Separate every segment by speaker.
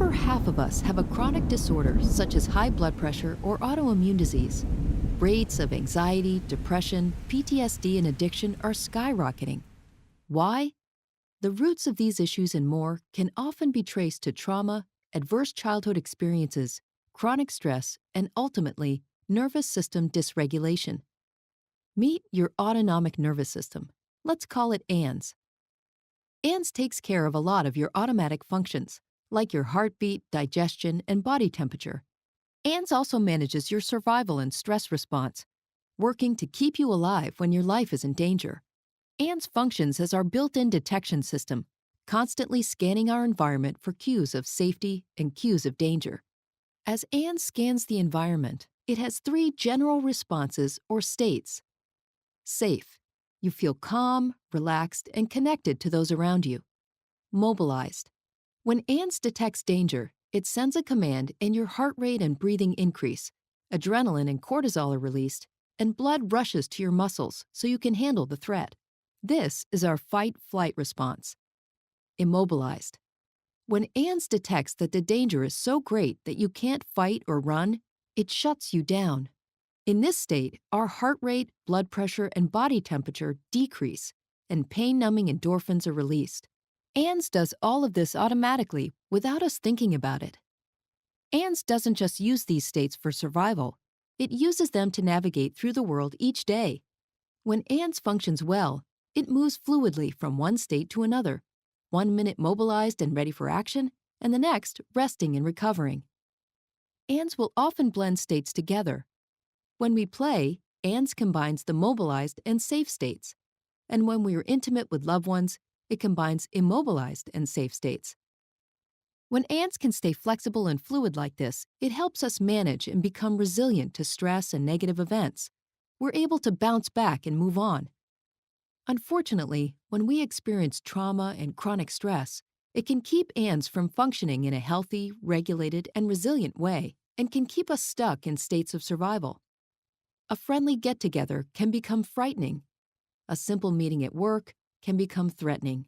Speaker 1: Over half of us have a chronic disorder such as high blood pressure or autoimmune disease. Rates of anxiety, depression, PTSD, and addiction are skyrocketing. Why? The roots of these issues and more can often be traced to trauma, adverse childhood experiences, chronic stress, and ultimately, nervous system dysregulation. Meet your autonomic nervous system. Let's call it ANS. ANS takes care of a lot of your automatic functions, like your heartbeat, digestion, and body temperature. ANS also manages your survival and stress response, working to keep you alive when your life is in danger. ANS functions as our built-in detection system, constantly scanning our environment for cues of safety and cues of danger. As ANS scans the environment, it has three general responses or states. Safe. You feel calm, relaxed, and connected to those around you. Mobilized. When ANS detects danger, it sends a command and your heart rate and breathing increase, adrenaline and cortisol are released, and blood rushes to your muscles so you can handle the threat. This is our fight-flight response. Immobilized. When ANS detects that the danger is so great that you can't fight or run, it shuts you down. In this state, our heart rate, blood pressure, and body temperature decrease, and pain-numbing endorphins are released. ANS does all of this automatically without us thinking about it. ANS doesn't just use these states for survival, it uses them to navigate through the world each day. When ANS functions well, it moves fluidly from one state to another, 1 minute mobilized and ready for action, and the next resting and recovering. ANS will often blend states together. When we play, ANS combines the mobilized and safe states, and when we are intimate with loved ones, it combines immobilized and safe states. When ANS can stay flexible and fluid like this, it helps us manage and become resilient to stress and negative events. We're able to bounce back and move on. Unfortunately, when we experience trauma and chronic stress, it can keep ANS from functioning in a healthy, regulated, and resilient way, and can keep us stuck in states of survival. A friendly get-together can become frightening. A simple meeting at work can become threatening.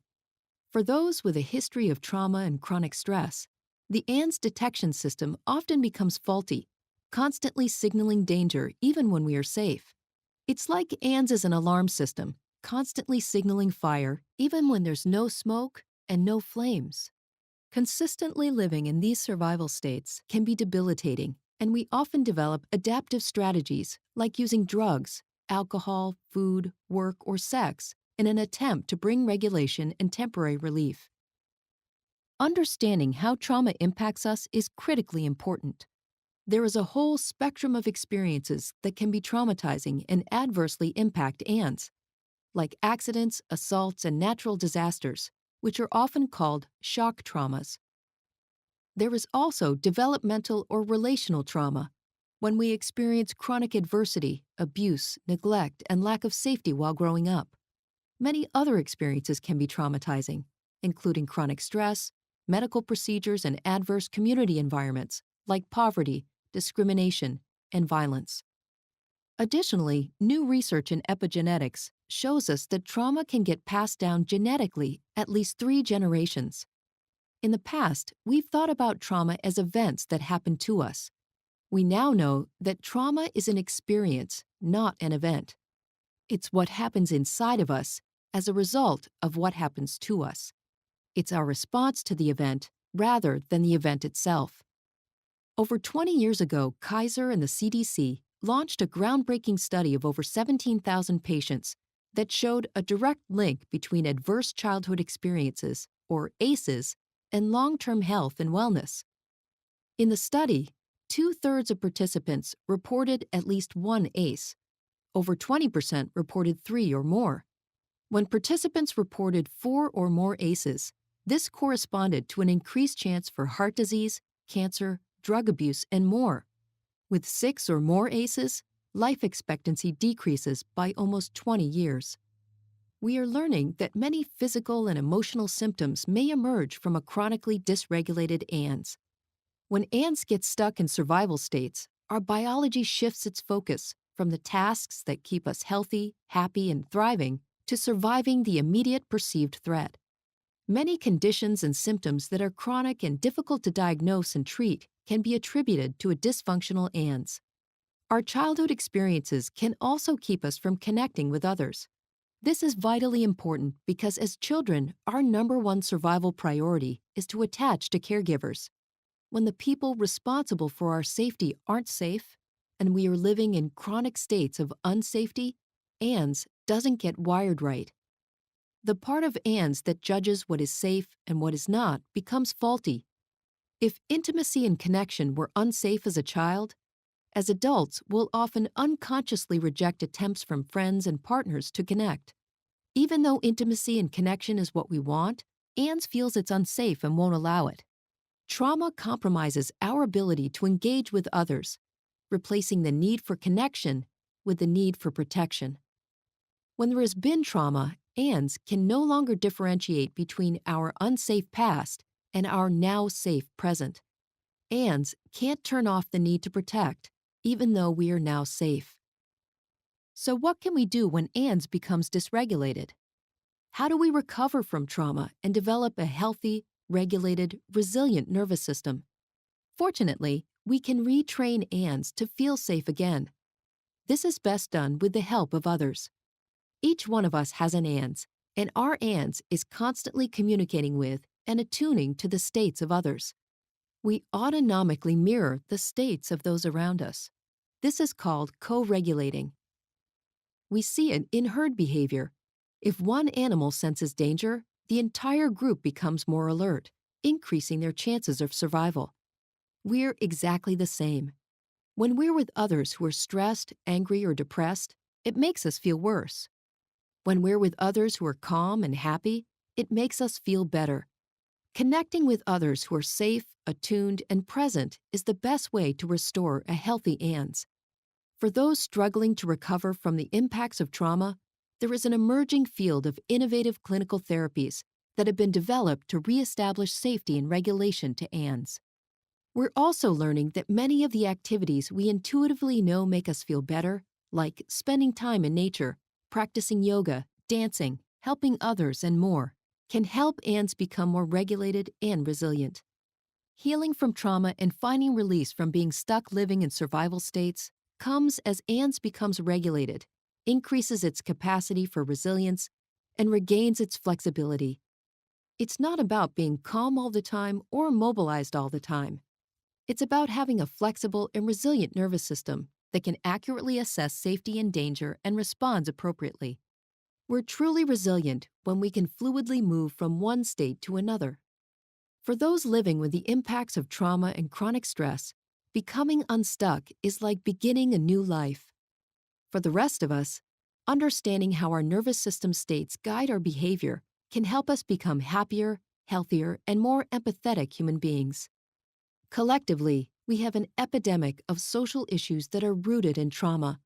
Speaker 1: For those with a history of trauma and chronic stress, the ANS detection system often becomes faulty, constantly signaling danger even when we are safe. It's like ANS is an alarm system, constantly signaling fire even when there's no smoke and no flames. Consistently living in these survival states can be debilitating, and we often develop adaptive strategies like using drugs, alcohol, food, work, or sex in an attempt to bring regulation and temporary relief. Understanding how trauma impacts us is critically important. There is a whole spectrum of experiences that can be traumatizing and adversely impact ANS, like accidents, assaults, and natural disasters, which are often called shock traumas. There is also developmental or relational trauma, when we experience chronic adversity, abuse, neglect, and lack of safety while growing up. Many other experiences can be traumatizing, including chronic stress, medical procedures, and adverse community environments like poverty, discrimination, and violence. Additionally, new research in epigenetics shows us that trauma can get passed down genetically at least 3 generations. In the past, we've thought about trauma as events that happen to us. We now know that trauma is an experience, not an event. It's what happens inside of us as a result of what happens to us. It's our response to the event rather than the event itself. Over 20 years ago, Kaiser and the CDC launched a groundbreaking study of over 17,000 patients that showed a direct link between adverse childhood experiences, or ACEs, and long-term health and wellness. In the study, 2/3 of participants reported at least one ACE. Over 20% reported 3 or more. When participants reported 4 or more ACEs, this corresponded to an increased chance for heart disease, cancer, drug abuse, and more. With 6 or more ACEs, life expectancy decreases by almost 20 years. We are learning that many physical and emotional symptoms may emerge from a chronically dysregulated ANS. When ANS gets stuck in survival states, our biology shifts its focus from the tasks that keep us healthy, happy, and thriving to surviving the immediate perceived threat. Many conditions and symptoms that are chronic and difficult to diagnose and treat can be attributed to a dysfunctional ANS. Our childhood experiences can also keep us from connecting with others. This is vitally important because as children, our number one survival priority is to attach to caregivers. When the people responsible for our safety aren't safe, and we are living in chronic states of unsafety, ANS doesn't get wired right. The part of ANS that judges what is safe and what is not becomes faulty. If intimacy and connection were unsafe as a child, as adults, we'll often unconsciously reject attempts from friends and partners to connect. Even though intimacy and connection is what we want, ANS feels it's unsafe and won't allow it. Trauma compromises our ability to engage with others, replacing the need for connection with the need for protection. When there has been trauma, ANS can no longer differentiate between our unsafe past and our now safe present. ANS can't turn off the need to protect, even though we are now safe. So what can we do when ANS becomes dysregulated? How do we recover from trauma and develop a healthy, regulated, resilient nervous system? Fortunately, we can retrain ANS to feel safe again. This is best done with the help of others. Each one of us has an ANS, and our ANS is constantly communicating with and attuning to the states of others. We autonomically mirror the states of those around us. This is called co-regulating. We see it in herd behavior. If one animal senses danger, the entire group becomes more alert, increasing their chances of survival. We're exactly the same. When we're with others who are stressed, angry, or depressed, it makes us feel worse. When we're with others who are calm and happy, it makes us feel better. Connecting with others who are safe, attuned, and present is the best way to restore a healthy ANS. For those struggling to recover from the impacts of trauma, there is an emerging field of innovative clinical therapies that have been developed to reestablish safety and regulation to ANS. We're also learning that many of the activities we intuitively know make us feel better, like spending time in nature, practicing yoga, dancing, helping others, and more, can help ANS become more regulated and resilient. Healing from trauma and finding release from being stuck living in survival states comes as ANS becomes regulated, increases its capacity for resilience, and regains its flexibility. It's not about being calm all the time or mobilized all the time. It's about having a flexible and resilient nervous system that can accurately assess safety and danger and responds appropriately. We're truly resilient when we can fluidly move from one state to another. For those living with the impacts of trauma and chronic stress, becoming unstuck is like beginning a new life. For the rest of us, understanding how our nervous system states guide our behavior can help us become happier, healthier, and more empathetic human beings. Collectively, we have an epidemic of social issues that are rooted in trauma.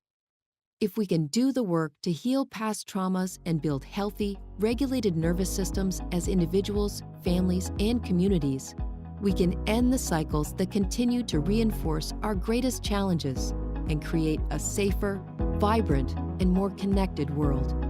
Speaker 1: If we can do the work to heal past traumas and build healthy, regulated nervous systems as individuals, families, and communities, we can end the cycles that continue to reinforce our greatest challenges and create a safer, vibrant, and more connected world.